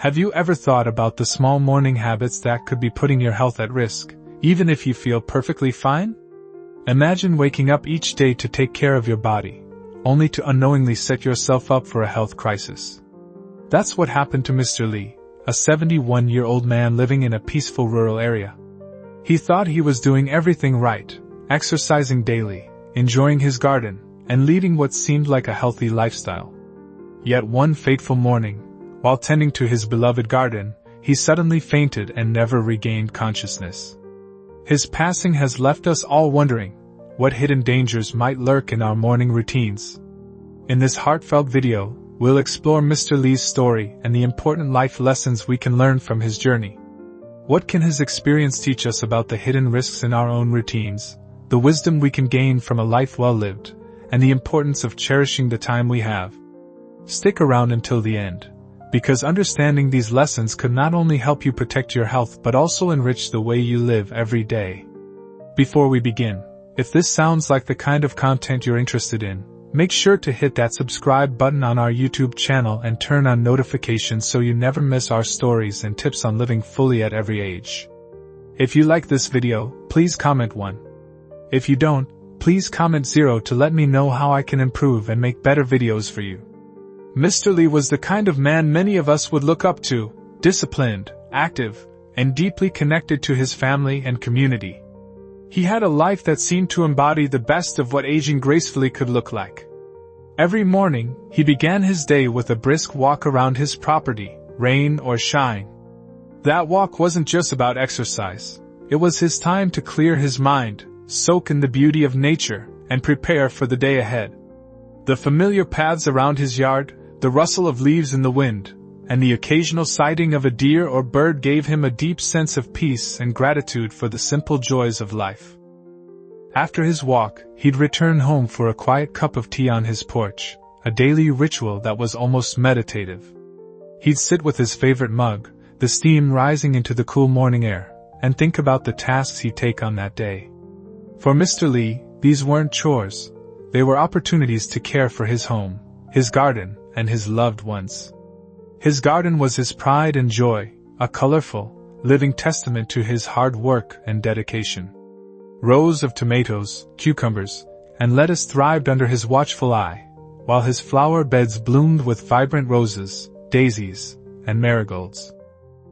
Have you ever thought about the small morning habits that could be putting your health at risk, even if you feel perfectly fine? Imagine waking up each day to take care of your body, only to unknowingly set yourself up for a health crisis. That's what happened to Mr. Lee, a 71-year-old man living in a peaceful rural area. He thought he was doing everything right, exercising daily, enjoying his garden, and leading what seemed like a healthy lifestyle. Yet one fateful morning, while tending to his beloved garden, he suddenly fainted and never regained consciousness. His passing has left us all wondering what hidden dangers might lurk in our morning routines. In this heartfelt video, we'll explore Mr. Lee's story and the important life lessons we can learn from his journey. What can his experience teach us about the hidden risks in our own routines, the wisdom we can gain from a life well lived, and the importance of cherishing the time we have? Stick around until the end, because understanding these lessons could not only help you protect your health but also enrich the way you live every day. Before we begin, if this sounds like the kind of content you're interested in, make sure to hit that subscribe button on our YouTube channel and turn on notifications so you never miss our stories and tips on living fully at every age. If you like this video, please comment 1. If you don't, please comment 0 to let me know how I can improve and make better videos for you. Mr. Lee was the kind of man many of us would look up to, disciplined, active, and deeply connected to his family and community. He had a life that seemed to embody the best of what aging gracefully could look like. Every morning, he began his day with a brisk walk around his property, rain or shine. That walk wasn't just about exercise. It was his time to clear his mind, soak in the beauty of nature, and prepare for the day ahead. The familiar paths around his yard, the rustle of leaves in the wind, and the occasional sighting of a deer or bird gave him a deep sense of peace and gratitude for the simple joys of life. After his walk, he'd return home for a quiet cup of tea on his porch, a daily ritual that was almost meditative. He'd sit with his favorite mug, the steam rising into the cool morning air, and think about the tasks he'd take on that day. For Mr. Lee, these weren't chores. They were opportunities to care for his home, his garden, and his loved ones. His garden was his pride and joy, a colorful, living testament to his hard work and dedication. Rows of tomatoes, cucumbers, and lettuce thrived under his watchful eye, while his flower beds bloomed with vibrant roses, daisies, and marigolds.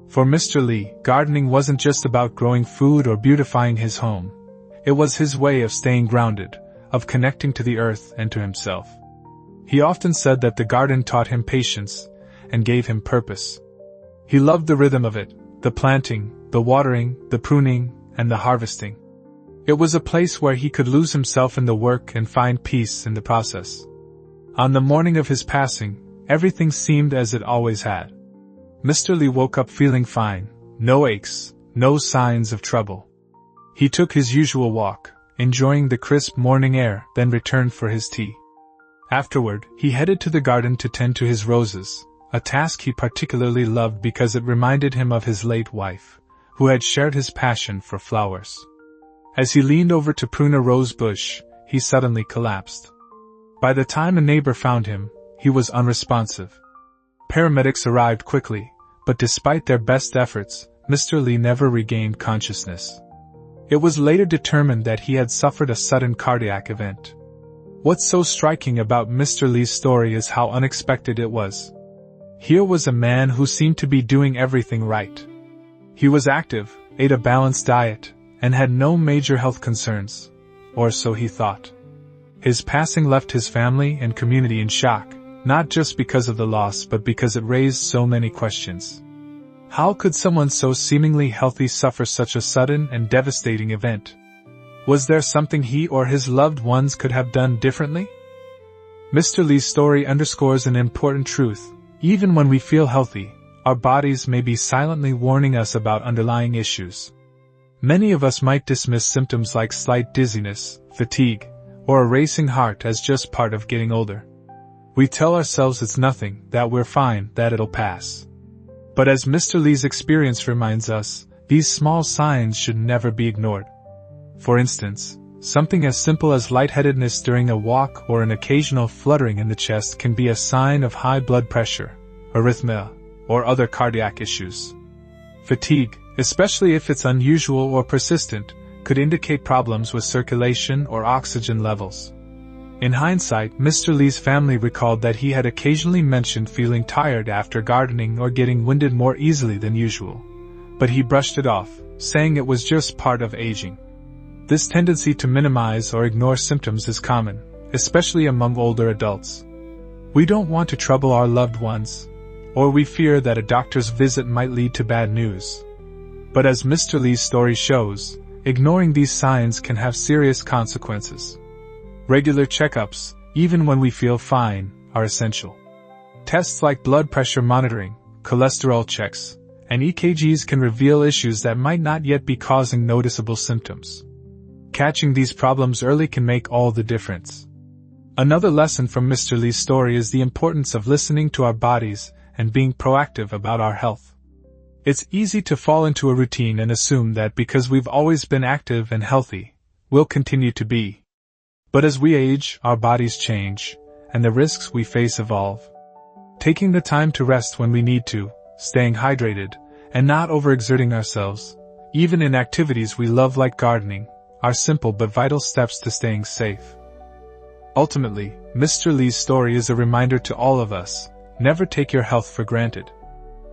For Mr. Lee, gardening wasn't just about growing food or beautifying his home. It was his way of staying grounded, of connecting to the earth and to himself. He often said that the garden taught him patience and gave him purpose. He loved the rhythm of it, the planting, the watering, the pruning, and the harvesting. It was a place where he could lose himself in the work and find peace in the process. On the morning of his passing, everything seemed as it always had. Mr. Lee woke up feeling fine, no aches, no signs of trouble. He took his usual walk, enjoying the crisp morning air, then returned for his tea. Afterward, he headed to the garden to tend to his roses, a task he particularly loved because it reminded him of his late wife, who had shared his passion for flowers. As he leaned over to prune a rose bush, he suddenly collapsed. By the time a neighbor found him, he was unresponsive. Paramedics arrived quickly, but despite their best efforts, Mr. Lee never regained consciousness. It was later determined that he had suffered a sudden cardiac event. What's so striking about Mr. Lee's story is how unexpected it was. Here was a man who seemed to be doing everything right. He was active, ate a balanced diet, and had no major health concerns, or so he thought. His passing left his family and community in shock, not just because of the loss but because it raised so many questions. How could someone so seemingly healthy suffer such a sudden and devastating event? Was there something he or his loved ones could have done differently? Mr. Lee's story underscores an important truth. Even when we feel healthy, our bodies may be silently warning us about underlying issues. Many of us might dismiss symptoms like slight dizziness, fatigue, or a racing heart as just part of getting older. We tell ourselves it's nothing, that we're fine, that it'll pass. But as Mr. Lee's experience reminds us, these small signs should never be ignored. For instance, something as simple as lightheadedness during a walk or an occasional fluttering in the chest can be a sign of high blood pressure, arrhythmia, or other cardiac issues. Fatigue, especially if it's unusual or persistent, could indicate problems with circulation or oxygen levels. In hindsight, Mr. Lee's family recalled that he had occasionally mentioned feeling tired after gardening or getting winded more easily than usual. But he brushed it off, saying it was just part of aging. This tendency to minimize or ignore symptoms is common, especially among older adults. We don't want to trouble our loved ones, or we fear that a doctor's visit might lead to bad news. But as Mr. Lee's story shows, ignoring these signs can have serious consequences. Regular checkups, even when we feel fine, are essential. Tests like blood pressure monitoring, cholesterol checks, and EKGs can reveal issues that might not yet be causing noticeable symptoms. Catching these problems early can make all the difference. Another lesson from Mr. Lee's story is the importance of listening to our bodies and being proactive about our health. It's easy to fall into a routine and assume that because we've always been active and healthy, we'll continue to be. But as we age, our bodies change, and the risks we face evolve. Taking the time to rest when we need to, staying hydrated, and not overexerting ourselves, even in activities we love like gardening, are simple but vital steps to staying safe. Ultimately, Mr. Lee's story is a reminder to all of us: never take your health for granted.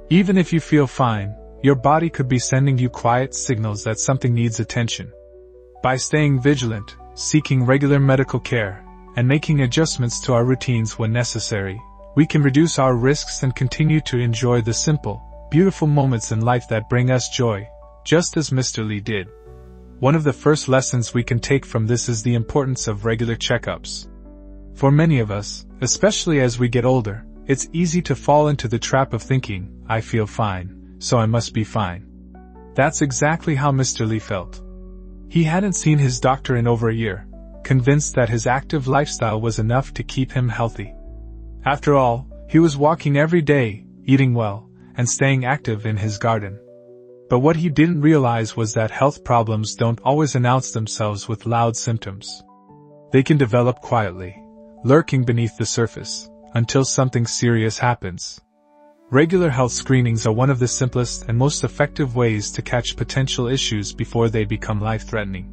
Even if you feel fine, your body could be sending you quiet signals that something needs attention. By staying vigilant, seeking regular medical care, and making adjustments to our routines when necessary, we can reduce our risks and continue to enjoy the simple, beautiful moments in life that bring us joy, just as Mr. Lee did. One of the first lessons we can take from this is the importance of regular checkups. For many of us, especially as we get older, it's easy to fall into the trap of thinking, "I feel fine, so I must be fine." That's exactly how Mr. Lee felt. He hadn't seen his doctor in over a year, convinced that his active lifestyle was enough to keep him healthy. After all, he was walking every day, eating well, and staying active in his garden. But what he didn't realize was that health problems don't always announce themselves with loud symptoms. They can develop quietly, lurking beneath the surface, until something serious happens. Regular health screenings are one of the simplest and most effective ways to catch potential issues before they become life-threatening.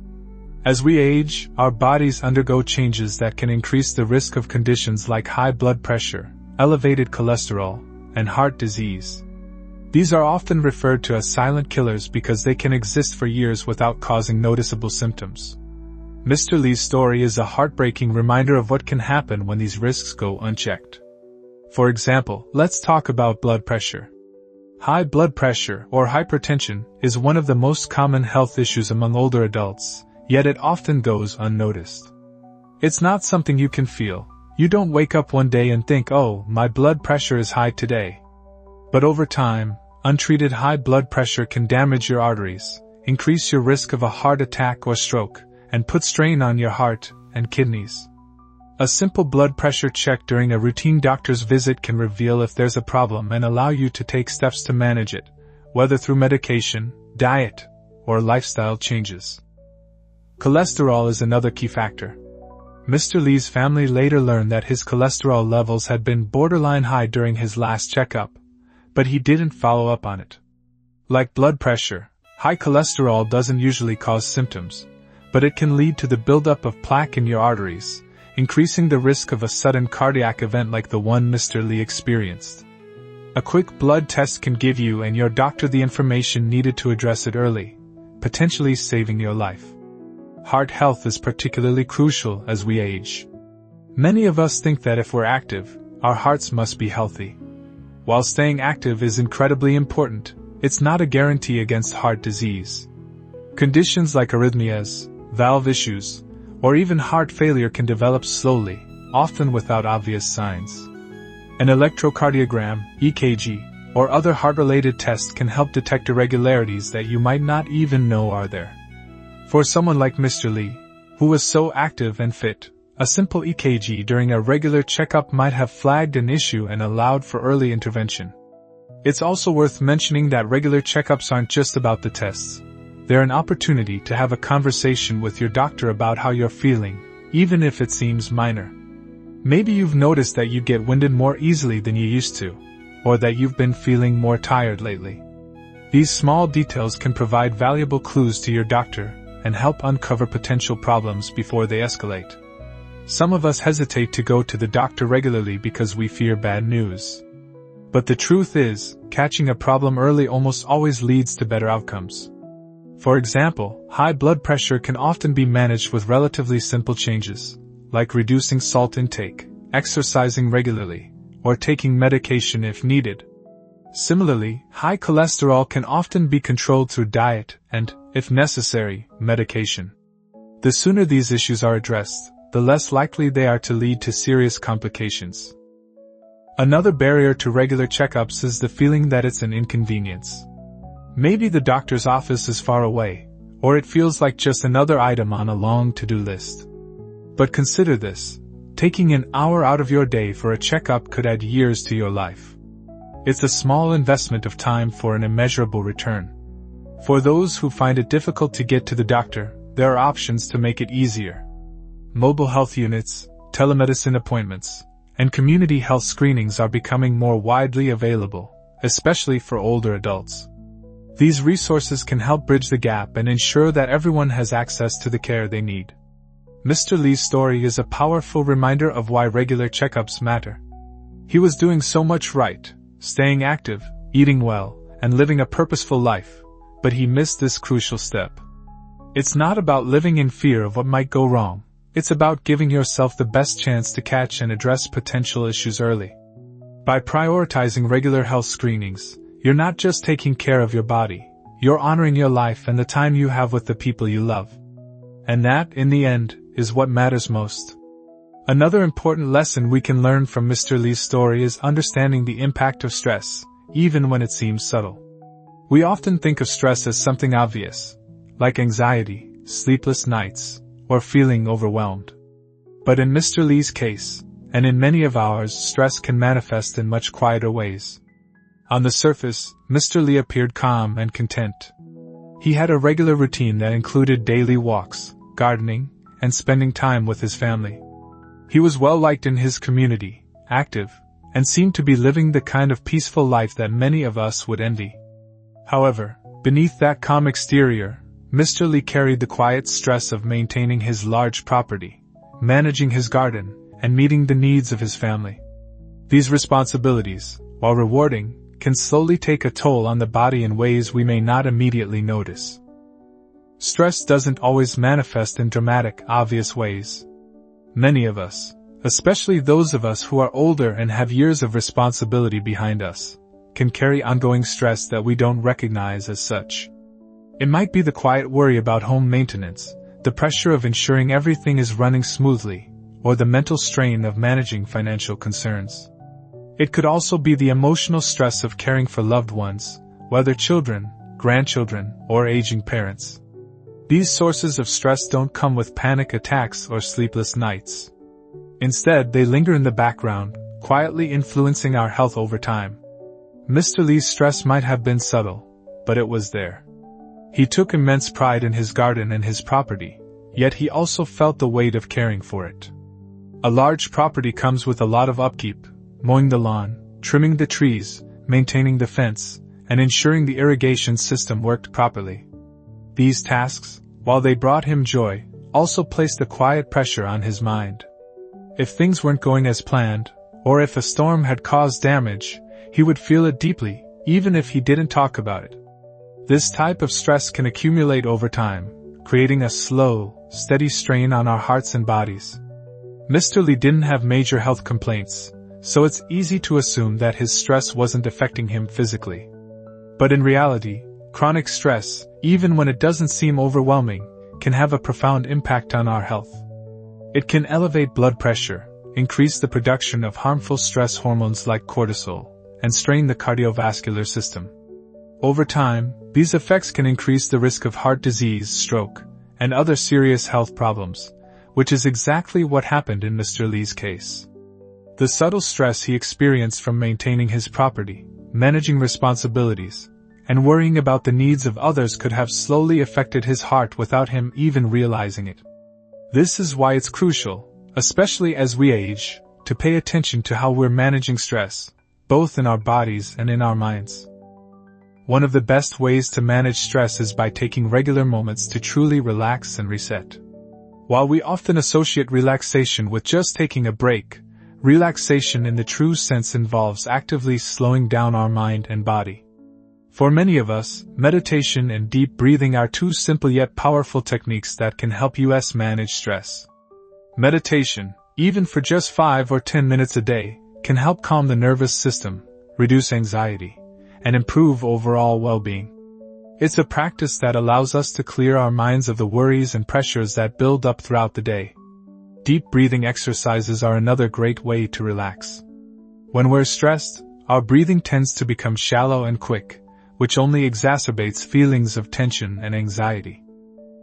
As we age, our bodies undergo changes that can increase the risk of conditions like high blood pressure, elevated cholesterol, and heart disease. These are often referred to as silent killers because they can exist for years without causing noticeable symptoms. Mr. Lee's story is a heartbreaking reminder of what can happen when these risks go unchecked. For example, let's talk about blood pressure. High blood pressure, or hypertension, is one of the most common health issues among older adults, yet it often goes unnoticed. It's not something you can feel. You don't wake up one day and think, "Oh, my blood pressure is high today." But over time, untreated high blood pressure can damage your arteries, increase your risk of a heart attack or stroke, and put strain on your heart and kidneys. A simple blood pressure check during a routine doctor's visit can reveal if there's a problem and allow you to take steps to manage it, whether through medication, diet, or lifestyle changes. Cholesterol is another key factor. Mr. Lee's family later learned that his cholesterol levels had been borderline high during his last checkup, but he didn't follow up on it. Like blood pressure, high cholesterol doesn't usually cause symptoms, but it can lead to the buildup of plaque in your arteries, increasing the risk of a sudden cardiac event like the one Mr. Lee experienced. A quick blood test can give you and your doctor the information needed to address it early, potentially saving your life. Heart health is particularly crucial as we age. Many of us think that if we're active, our hearts must be healthy. While staying active is incredibly important, it's not a guarantee against heart disease. Conditions like arrhythmias, valve issues, or even heart failure can develop slowly, often without obvious signs. An electrocardiogram, EKG, or other heart-related tests can help detect irregularities that you might not even know are there. For someone like Mr. Lee, who was so active and fit, a simple EKG during a regular checkup might have flagged an issue and allowed for early intervention. It's also worth mentioning that regular checkups aren't just about the tests. They're an opportunity to have a conversation with your doctor about how you're feeling, even if it seems minor. Maybe you've noticed that you get winded more easily than you used to, or that you've been feeling more tired lately. These small details can provide valuable clues to your doctor and help uncover potential problems before they escalate. Some of us hesitate to go to the doctor regularly because we fear bad news. But the truth is, catching a problem early almost always leads to better outcomes. For example, high blood pressure can often be managed with relatively simple changes, like reducing salt intake, exercising regularly, or taking medication if needed. Similarly, high cholesterol can often be controlled through diet and, if necessary, medication. The sooner these issues are addressed, the less likely they are to lead to serious complications. Another barrier to regular checkups is the feeling that it's an inconvenience. Maybe the doctor's office is far away, or it feels like just another item on a long to-do list. But consider this: taking an hour out of your day for a checkup could add years to your life. It's a small investment of time for an immeasurable return. For those who find it difficult to get to the doctor, there are options to make it easier. Mobile health units, telemedicine appointments, and community health screenings are becoming more widely available, especially for older adults. These resources can help bridge the gap and ensure that everyone has access to the care they need. Mr. Lee's story is a powerful reminder of why regular checkups matter. He was doing so much right, staying active, eating well, and living a purposeful life, but he missed this crucial step. It's not about living in fear of what might go wrong. It's about giving yourself the best chance to catch and address potential issues early. By prioritizing regular health screenings, you're not just taking care of your body, you're honoring your life and the time you have with the people you love. And that, in the end, is what matters most. Another important lesson we can learn from Mr. Lee's story is understanding the impact of stress, even when it seems subtle. We often think of stress as something obvious, like anxiety, sleepless nights, or feeling overwhelmed. But in Mr. Lee's case, and in many of ours, stress can manifest in much quieter ways. On the surface, Mr. Lee appeared calm and content. He had a regular routine that included daily walks, gardening, and spending time with his family. He was well liked in his community, active, and seemed to be living the kind of peaceful life that many of us would envy. However, beneath that calm exterior, Mr. Lee carried the quiet stress of maintaining his large property, managing his garden, and meeting the needs of his family. These responsibilities, while rewarding, can slowly take a toll on the body in ways we may not immediately notice. Stress doesn't always manifest in dramatic, obvious ways. Many of us, especially those of us who are older and have years of responsibility behind us, can carry ongoing stress that we don't recognize as such. It might be the quiet worry about home maintenance, the pressure of ensuring everything is running smoothly, or the mental strain of managing financial concerns. It could also be the emotional stress of caring for loved ones, whether children, grandchildren, or aging parents. These sources of stress don't come with panic attacks or sleepless nights. Instead, they linger in the background, quietly influencing our health over time. Mr. Lee's stress might have been subtle, but it was there. He took immense pride in his garden and his property, yet he also felt the weight of caring for it. A large property comes with a lot of upkeep, mowing the lawn, trimming the trees, maintaining the fence, and ensuring the irrigation system worked properly. These tasks, while they brought him joy, also placed a quiet pressure on his mind. If things weren't going as planned, or if a storm had caused damage, he would feel it deeply, even if he didn't talk about it. This type of stress can accumulate over time, creating a slow, steady strain on our hearts and bodies. Mr. Lee didn't have major health complaints, so it's easy to assume that his stress wasn't affecting him physically. But in reality, chronic stress, even when it doesn't seem overwhelming, can have a profound impact on our health. It can elevate blood pressure, increase the production of harmful stress hormones like cortisol, and strain the cardiovascular system. Over time, these effects can increase the risk of heart disease, stroke, and other serious health problems, which is exactly what happened in Mr. Lee's case. The subtle stress he experienced from maintaining his property, managing responsibilities, and worrying about the needs of others could have slowly affected his heart without him even realizing it. This is why it's crucial, especially as we age, to pay attention to how we're managing stress, both in our bodies and in our minds. One of the best ways to manage stress is by taking regular moments to truly relax and reset. While we often associate relaxation with just taking a break, relaxation in the true sense involves actively slowing down our mind and body. For many of us, meditation and deep breathing are two simple yet powerful techniques that can help us manage stress. Meditation, even for just 5 or 10 minutes a day, can help calm the nervous system, reduce anxiety, and improve overall well-being. It's a practice that allows us to clear our minds of the worries and pressures that build up throughout the day. Deep breathing exercises are another great way to relax. When we're stressed, our breathing tends to become shallow and quick, which only exacerbates feelings of tension and anxiety.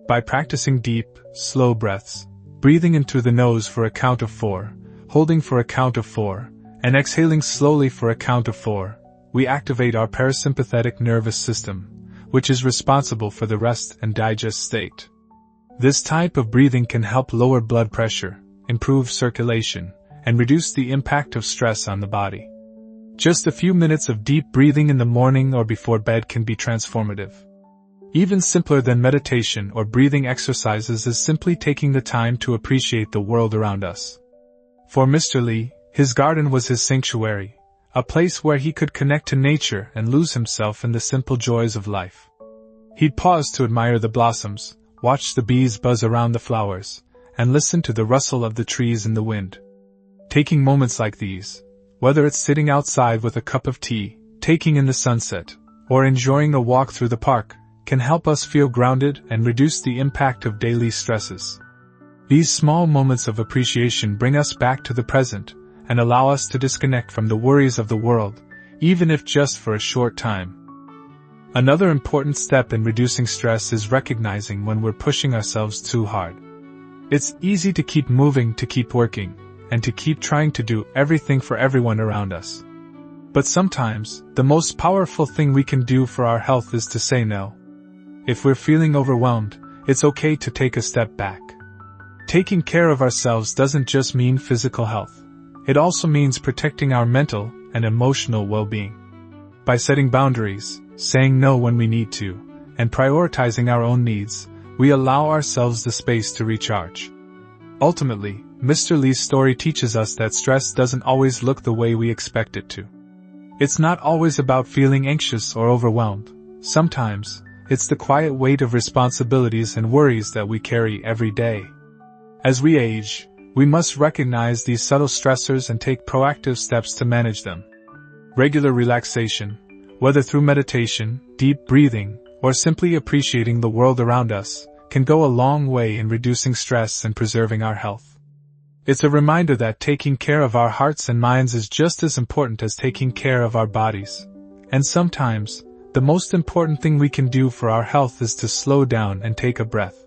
By practicing deep, slow breaths, breathing in through the nose for a count of 4, holding for a count of 4, and exhaling slowly for a count of 4, we activate our parasympathetic nervous system, which is responsible for the rest and digest state. This type of breathing can help lower blood pressure, improve circulation, and reduce the impact of stress on the body. Just a few minutes of deep breathing in the morning or before bed can be transformative. Even simpler than meditation or breathing exercises is simply taking the time to appreciate the world around us. For Mr. Lee, his garden was his sanctuary, a place where he could connect to nature and lose himself in the simple joys of life. He'd pause to admire the blossoms, watch the bees buzz around the flowers, and listen to the rustle of the trees in the wind. Taking moments like these, whether it's sitting outside with a cup of tea, taking in the sunset, or enjoying a walk through the park, can help us feel grounded and reduce the impact of daily stresses. These small moments of appreciation bring us back to the present and allow us to disconnect from the worries of the world, even if just for a short time. Another important step in reducing stress is recognizing when we're pushing ourselves too hard. It's easy to keep moving, to keep working, and to keep trying to do everything for everyone around us. But sometimes, the most powerful thing we can do for our health is to say no. If we're feeling overwhelmed, it's okay to take a step back. Taking care of ourselves doesn't just mean physical health. It also means protecting our mental and emotional well-being. By setting boundaries, saying no when we need to, and prioritizing our own needs, we allow ourselves the space to recharge. Ultimately, Mr. Lee's story teaches us that stress doesn't always look the way we expect it to. It's not always about feeling anxious or overwhelmed. Sometimes, it's the quiet weight of responsibilities and worries that we carry every day. As we age, we must recognize these subtle stressors and take proactive steps to manage them. Regular relaxation, whether through meditation, deep breathing, or simply appreciating the world around us, can go a long way in reducing stress and preserving our health. It's a reminder that taking care of our hearts and minds is just as important as taking care of our bodies. And sometimes, the most important thing we can do for our health is to slow down and take a breath.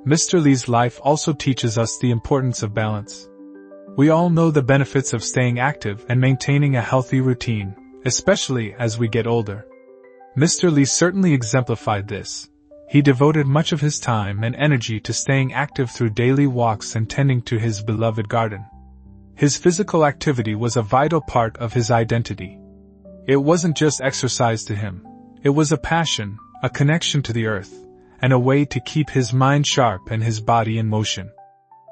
Mr. Lee's life also teaches us the importance of balance. We all know the benefits of staying active and maintaining a healthy routine, especially as we get older. Mr. Lee certainly exemplified this. He devoted much of his time and energy to staying active through daily walks and tending to his beloved garden. His physical activity was a vital part of his identity. It wasn't just exercise to him. It was a passion, a connection to the earth, and a way to keep his mind sharp and his body in motion.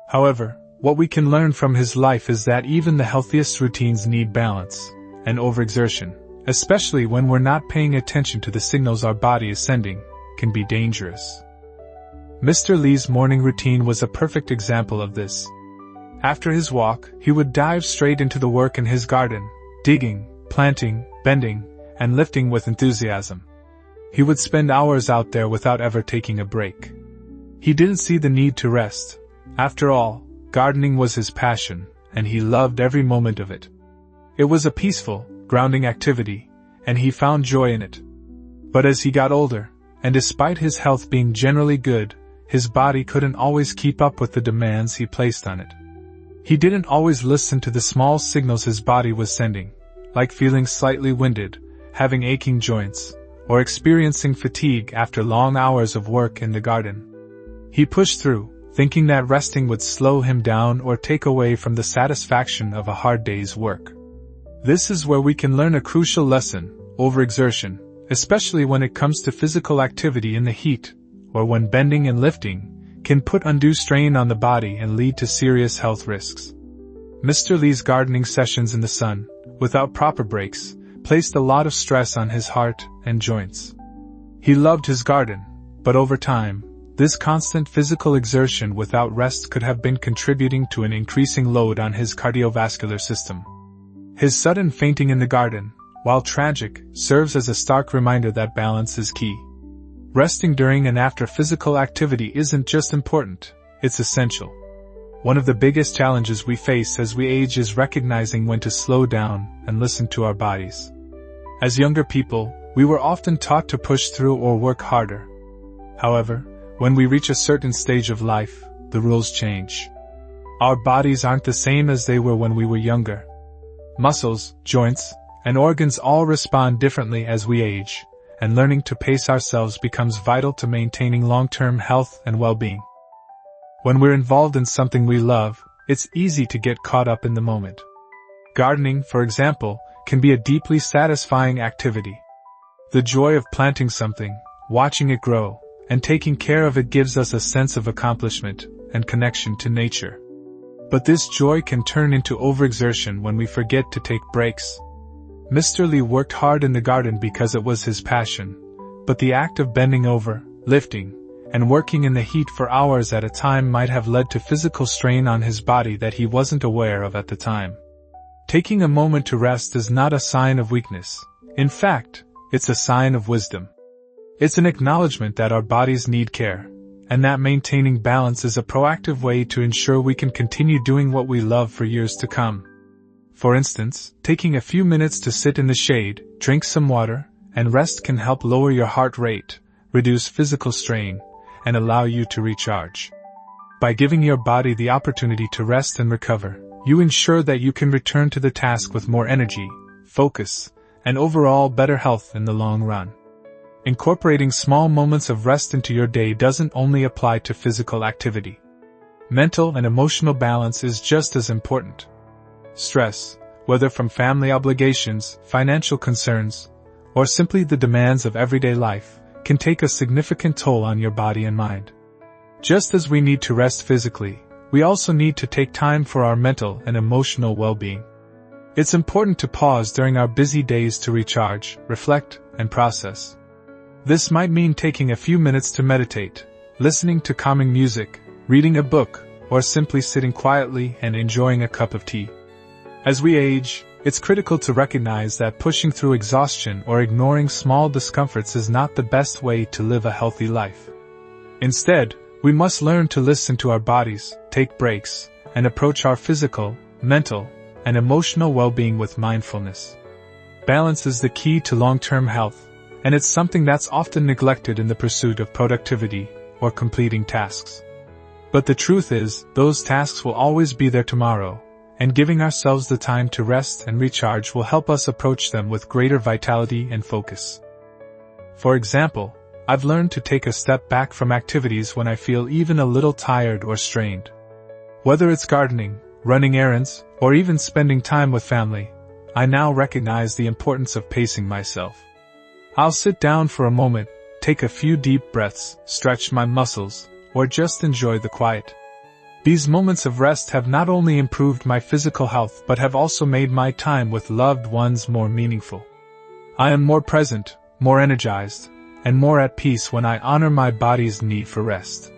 However, what we can learn from his life is that even the healthiest routines need balance, and overexertion, especially when we're not paying attention to the signals our body is sending, can be dangerous. Mr. Lee's morning routine was a perfect example of this. After his walk, he would dive straight into the work in his garden, digging, planting, bending, and lifting with enthusiasm. He would spend hours out there without ever taking a break. He didn't see the need to rest. After all, gardening was his passion, and he loved every moment of it. It was a peaceful, grounding activity, and he found joy in it. But as he got older, and despite his health being generally good, his body couldn't always keep up with the demands he placed on it. He didn't always listen to the small signals his body was sending, like feeling slightly winded, having aching joints, or experiencing fatigue after long hours of work in the garden. He pushed through, thinking that resting would slow him down or take away from the satisfaction of a hard day's work. This is where we can learn a crucial lesson: overexertion, especially when it comes to physical activity in the heat, or when bending and lifting, can put undue strain on the body and lead to serious health risks. Mr. Lee's gardening sessions in the sun, without proper breaks, placed a lot of stress on his heart and joints. He loved his garden, but over time, this constant physical exertion without rest could have been contributing to an increasing load on his cardiovascular system. His sudden fainting in the garden, while tragic, serves as a stark reminder that balance is key. Resting during and after physical activity isn't just important, it's essential. One of the biggest challenges we face as we age is recognizing when to slow down and listen to our bodies. As younger people, we were often taught to push through or work harder. However, when we reach a certain stage of life, the rules change. Our bodies aren't the same as they were when we were younger. Muscles, joints, and organs all respond differently as we age, and learning to pace ourselves becomes vital to maintaining long-term health and well-being. When we're involved in something we love, it's easy to get caught up in the moment. Gardening, for example, can be a deeply satisfying activity. The joy of planting something, watching it grow, and taking care of it gives us a sense of accomplishment and connection to nature. But this joy can turn into overexertion when we forget to take breaks. Mr. Lee worked hard in the garden because it was his passion, but the act of bending over, lifting, and working in the heat for hours at a time might have led to physical strain on his body that he wasn't aware of at the time. Taking a moment to rest is not a sign of weakness. In fact, it's a sign of wisdom. It's an acknowledgement that our bodies need care, and that maintaining balance is a proactive way to ensure we can continue doing what we love for years to come. For instance, taking a few minutes to sit in the shade, drink some water, and rest can help lower your heart rate, reduce physical strain, and allow you to recharge. By giving your body the opportunity to rest and recover, you ensure that you can return to the task with more energy, focus, and overall better health in the long run. Incorporating small moments of rest into your day doesn't only apply to physical activity. Mental and emotional balance is just as important. Stress, whether from family obligations, financial concerns, or simply the demands of everyday life, can take a significant toll on your body and mind. Just as we need to rest physically, we also need to take time for our mental and emotional well-being. It's important to pause during our busy days to recharge, reflect, and process. This might mean taking a few minutes to meditate, listening to calming music, reading a book, or simply sitting quietly and enjoying a cup of tea. As we age, it's critical to recognize that pushing through exhaustion or ignoring small discomforts is not the best way to live a healthy life. Instead, we must learn to listen to our bodies, take breaks, and approach our physical, mental, and emotional well-being with mindfulness. Balance is the key to long-term health, and it's something that's often neglected in the pursuit of productivity or completing tasks. But the truth is, those tasks will always be there tomorrow, and giving ourselves the time to rest and recharge will help us approach them with greater vitality and focus. For example, I've learned to take a step back from activities when I feel even a little tired or strained. Whether it's gardening, running errands, or even spending time with family, I now recognize the importance of pacing myself. I'll sit down for a moment, take a few deep breaths, stretch my muscles, or just enjoy the quiet. These moments of rest have not only improved my physical health but have also made my time with loved ones more meaningful. I am more present, more energized, and more at peace when I honor my body's need for rest.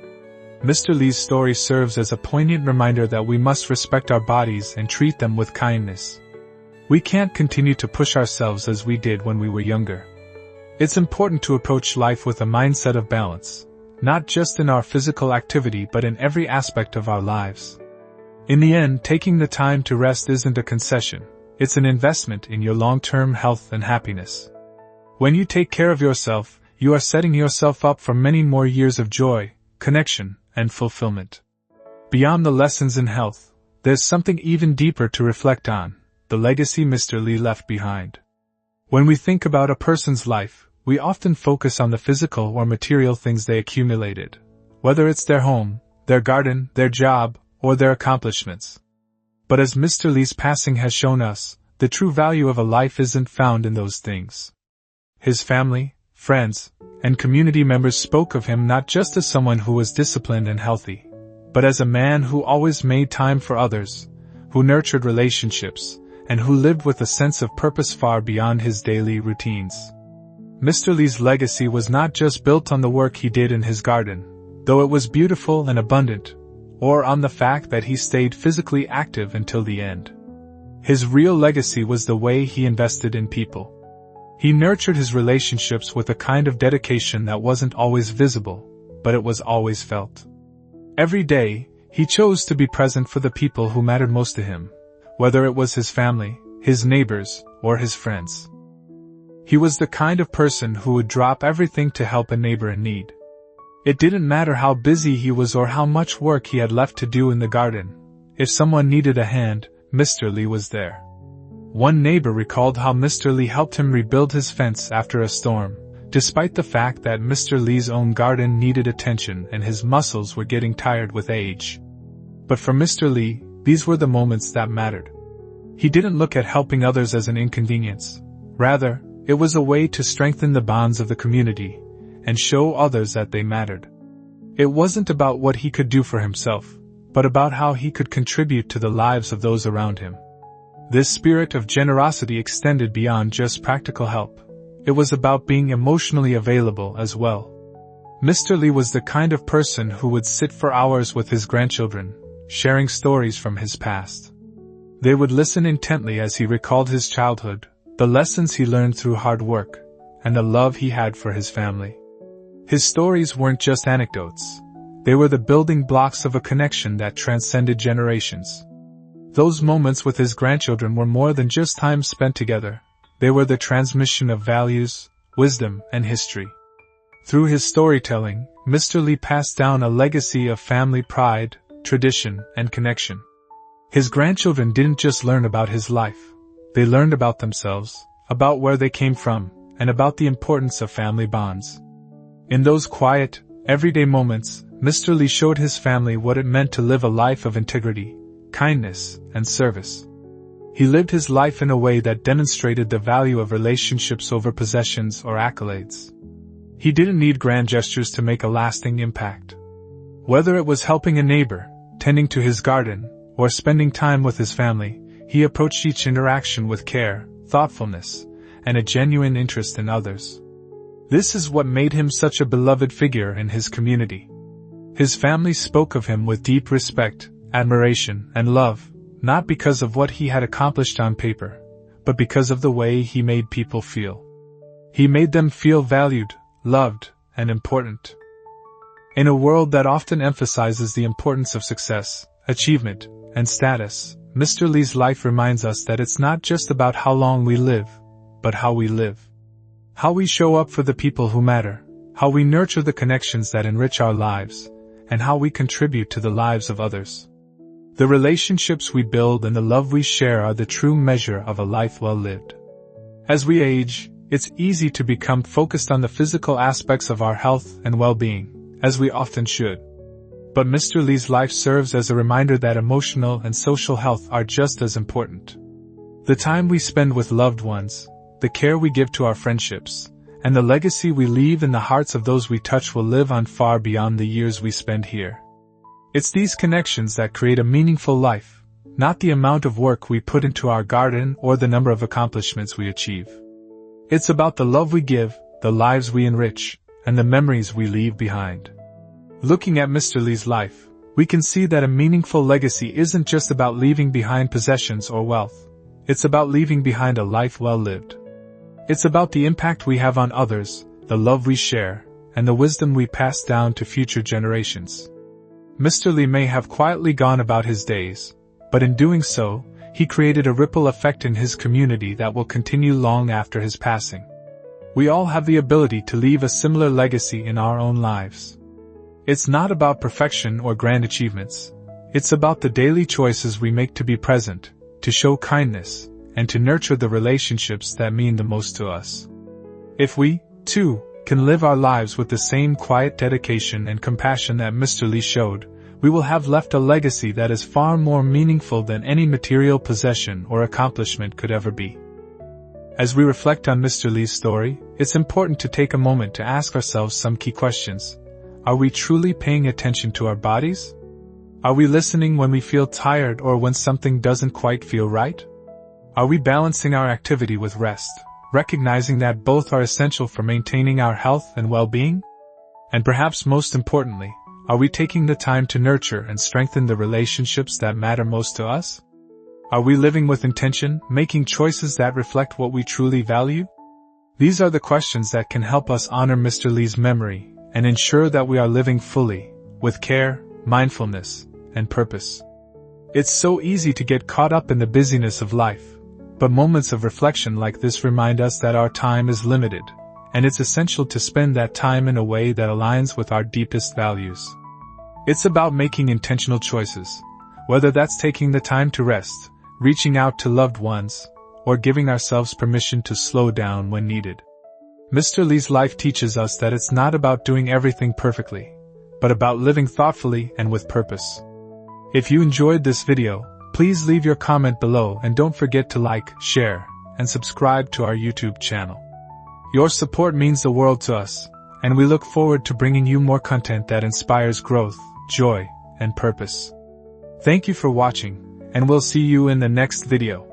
Mr. Lee's story serves as a poignant reminder that we must respect our bodies and treat them with kindness. We can't continue to push ourselves as we did when we were younger. It's important to approach life with a mindset of balance, not just in our physical activity but in every aspect of our lives. In the end, taking the time to rest isn't a concession, it's an investment in your long-term health and happiness. When you take care of yourself, you are setting yourself up for many more years of joy, connection, and fulfillment. Beyond the lessons in health, there's something even deeper to reflect on: the legacy Mr. Lee left behind. When we think about a person's life, we often focus on the physical or material things they accumulated, whether it's their home, their garden, their job, or their accomplishments. But as Mr. Lee's passing has shown us, the true value of a life isn't found in those things. His family, friends, and community members spoke of him not just as someone who was disciplined and healthy, but as a man who always made time for others, who nurtured relationships, and who lived with a sense of purpose far beyond his daily routines. Mr. Lee's legacy was not just built on the work he did in his garden, though it was beautiful and abundant, or on the fact that he stayed physically active until the end. His real legacy was the way he invested in people. He nurtured his relationships with a kind of dedication that wasn't always visible, but it was always felt. Every day, he chose to be present for the people who mattered most to him, whether it was his family, his neighbors, or his friends. He was the kind of person who would drop everything to help a neighbor in need. It didn't matter how busy he was or how much work he had left to do in the garden. If someone needed a hand, Mr. Lee was there. One neighbor recalled how Mr. Lee helped him rebuild his fence after a storm, despite the fact that Mr. Lee's own garden needed attention and his muscles were getting tired with age. But for Mr. Lee, these were the moments that mattered. He didn't look at helping others as an inconvenience. Rather, it was a way to strengthen the bonds of the community and show others that they mattered. It wasn't about what he could do for himself, but about how he could contribute to the lives of those around him. This spirit of generosity extended beyond just practical help. It was about being emotionally available as well. Mr. Lee was the kind of person who would sit for hours with his grandchildren, sharing stories from his past. They would listen intently as he recalled his childhood, the lessons he learned through hard work, and the love he had for his family. His stories weren't just anecdotes. They were the building blocks of a connection that transcended generations. Those moments with his grandchildren were more than just time spent together. They were the transmission of values, wisdom, and history. Through his storytelling, Mr. Lee passed down a legacy of family pride, tradition, and connection. His grandchildren didn't just learn about his life. They learned about themselves, about where they came from, and about the importance of family bonds. In those quiet, everyday moments, Mr. Lee showed his family what it meant to live a life of integrity, kindness, and service. He lived his life in a way that demonstrated the value of relationships over possessions or accolades. He didn't need grand gestures to make a lasting impact. Whether it was helping a neighbor, tending to his garden, or spending time with his family, he approached each interaction with care, thoughtfulness, and a genuine interest in others. This is what made him such a beloved figure in his community. His family spoke of him with deep respect, admiration, and love, not because of what he had accomplished on paper, but because of the way he made people feel. He made them feel valued, loved, and important. In a world that often emphasizes the importance of success, achievement, and status, Mr. Lee's life reminds us that it's not just about how long we live, but how we live. How we show up for the people who matter, how we nurture the connections that enrich our lives, and how we contribute to the lives of others. The relationships we build and the love we share are the true measure of a life well lived. As we age, it's easy to become focused on the physical aspects of our health and well-being, as we often should. But Mr. Lee's life serves as a reminder that emotional and social health are just as important. The time we spend with loved ones, the care we give to our friendships, and the legacy we leave in the hearts of those we touch will live on far beyond the years we spend here. It's these connections that create a meaningful life, not the amount of work we put into our garden or the number of accomplishments we achieve. It's about the love we give, the lives we enrich, and the memories we leave behind. Looking at Mr. Lee's life, we can see that a meaningful legacy isn't just about leaving behind possessions or wealth. It's about leaving behind a life well lived. It's about the impact we have on others, the love we share, and the wisdom we pass down to future generations. Mr. Lee may have quietly gone about his days, but in doing so, he created a ripple effect in his community that will continue long after his passing. We all have the ability to leave a similar legacy in our own lives. It's not about perfection or grand achievements. It's about the daily choices we make to be present, to show kindness, and to nurture the relationships that mean the most to us. If we, too, can live our lives with the same quiet dedication and compassion that Mr. Lee showed, we will have left a legacy that is far more meaningful than any material possession or accomplishment could ever be. As we reflect on Mr. Lee's story, it's important to take a moment to ask ourselves some key questions. Are we truly paying attention to our bodies? Are we listening when we feel tired or when something doesn't quite feel right? Are we balancing our activity with rest, recognizing that both are essential for maintaining our health and well-being? And perhaps most importantly, are we taking the time to nurture and strengthen the relationships that matter most to us? Are we living with intention, making choices that reflect what we truly value? These are the questions that can help us honor Mr. Lee's memory and ensure that we are living fully, with care, mindfulness, and purpose. It's so easy to get caught up in the busyness of life, but moments of reflection like this remind us that our time is limited, and it's essential to spend that time in a way that aligns with our deepest values. It's about making intentional choices, whether that's taking the time to rest, reaching out to loved ones, or giving ourselves permission to slow down when needed. Mr. Lee's life teaches us that it's not about doing everything perfectly, but about living thoughtfully and with purpose. If you enjoyed this video, please leave your comment below and don't forget to like, share, and subscribe to our YouTube channel. Your support means the world to us, and we look forward to bringing you more content that inspires growth, joy, and purpose. Thank you for watching, and we'll see you in the next video.